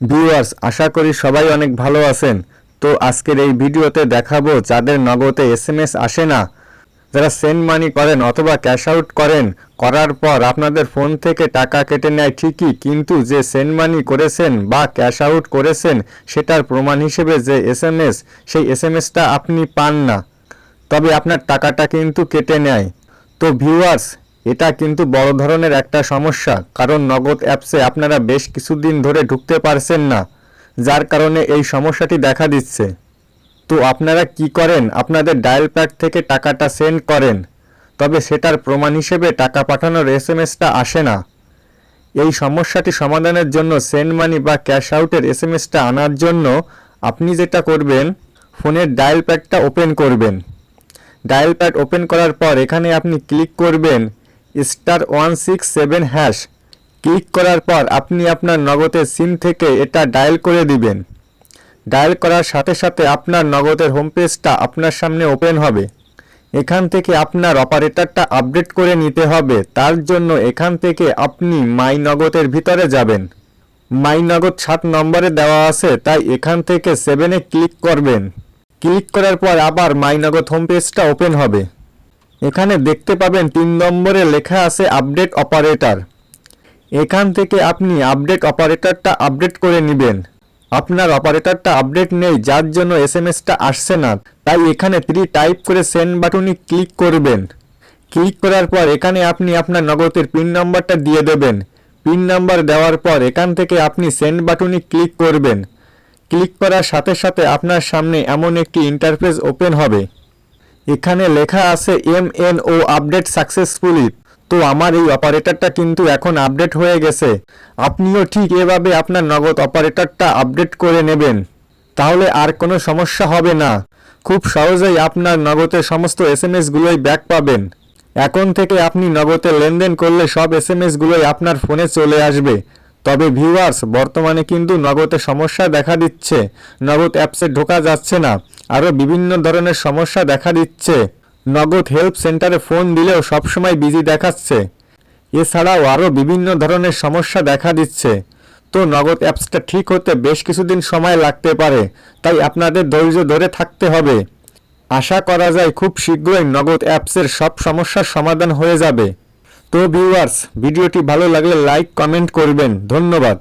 Viewers, আশা করি সবাই অনেক ভালো আছেন। তো আজকের এই ভিডিওতে দেখাবো যাদের নগদে এসএমএস আসে না, যারা সেন্ড মানি করেন অথবা ক্যাশ আউট করার পর আপনাদের ফোন থেকে টাকা কেটে নেয় ঠিকই, কিন্তু যে সেন্ড মানি করেছেন বা ক্যাশ আউট করেছেন সেটার প্রমাণ হিসেবে যে এসএমএস, সেই এসএমএসটা আপনি পান না, তবে আপনার টাকাটা কিন্তু কেটে নেয়। তো ভিউয়ার্স, এটা কিন্তু বড় ধরনের একটা সমস্যা, কারণ নগদ অ্যাপসে আপনারা বেশ কিছুদিন ধরে ঢুকতে পারছেন না, যার কারণে এই সমস্যাটি দেখা দিচ্ছে। তো আপনারা কি করেন, আপনাদের ডায়াল প্যাড থেকে টাকাটা সেন্ড করেন, তবে সেটার প্রমাণ হিসেবে টাকা পাঠানোর এসএমএসটা আসে না। এই সমস্যাটি সমাধানের জন্য সেন্ড মানি বা ক্যাশ আউটের এসএমএসটা আনার জন্য আপনি যেটা করবেন, ফোনের ডায়াল প্যাডটা ওপেন করবেন। ডায়াল প্যাড ওপেন করার পর এখানে আপনি ক্লিক করবেন *167#। ক্লিক করার পর আপনি আপনার নগদের সিম থেকে এটা ডায়াল করে দিবেন। ডায়াল করার সাথে সাথে আপনার নগদের হোম পেজটা আপনার সামনে ওপেন হবে। এখান থেকে আপনার অপারেটরটা আপডেট করে নিতে হবে। তার জন্য এখান থেকে আপনি মাই নগদের ভিতরে যাবেন। মাই নগদ 7 নম্বরে দেওয়া আছে, তাই এখান থেকে 7-এ ক্লিক করবেন। ক্লিক করার পর আবার মাই নগদ হোম পেজটা ওপেন হবে। এখানে দেখতে পাবেন 3 নম্বরে লেখা আছে আপডেট অপারেটর। এখান থেকে আপনি আপডেট অপারেটরটা আপডেট করে নেবেন। আপনার অপারেটরটা আপডেট নেই, যার জন্য এসএমএসটা আসছে না, তাই এখানে 3 টাইপ করে সেন্ড বাটনে ক্লিক করবেন। ক্লিক করার পর এখানে আপনি আপনার নগদের পিন নাম্বারটা দিয়ে দেবেন। পিন নাম্বার দেওয়ার পর এখান থেকে আপনি সেন্ড বাটনে ক্লিক করবেন। ক্লিক করার সাথে সাথে আপনার সামনে এমন একটি ইন্টারফেস ওপেন হবে। এখানে লেখা আছে MNO আপডেট সাকসেসফুলি। তো আমার এই অপারেটরটা কিন্তু এখন আপডেট হয়ে গেছে। আপনিও ঠিক এভাবে আপনার নগদ অপারেটরটা আপডেট করে নেবেন, তাহলে আর কোনো সমস্যা হবে না। খুব সহজেই আপনার নগদের সমস্ত এসএমএসগুলোই ব্যাক পাবেন। এখন থেকে আপনি নগদে লেনদেন করলে সব এসএমএসগুলোই আপনার ফোনে চলে আসবে। তবে ভিউয়ার্স, বর্তমানে কিন্তু নগদে সমস্যা দেখা দিচ্ছে, নগদ অ্যাপসে ঢোকা যাচ্ছে না, আরও বিভিন্ন ধরনের সমস্যা দেখা দিচ্ছে। নগদ হেল্প সেন্টারে ফোন দিলেও সবসময় বিজি দেখাচ্ছে। এছাড়াও আরও বিভিন্ন ধরনের সমস্যা দেখা দিচ্ছে। তো নগদ অ্যাপসটা ঠিক হতে বেশ কিছুদিন সময় লাগতে পারে, তাই আপনাদের ধৈর্য ধরে থাকতে হবে। আশা করা যায় খুব শীঘ্রই নগদ অ্যাপসের সব সমস্যার সমাধান হয়ে যাবে। তো ভিউয়ার্স, ভিডিওটি ভালো লাগলে লাইক কমেন্ট করবেন। ধন্যবাদ।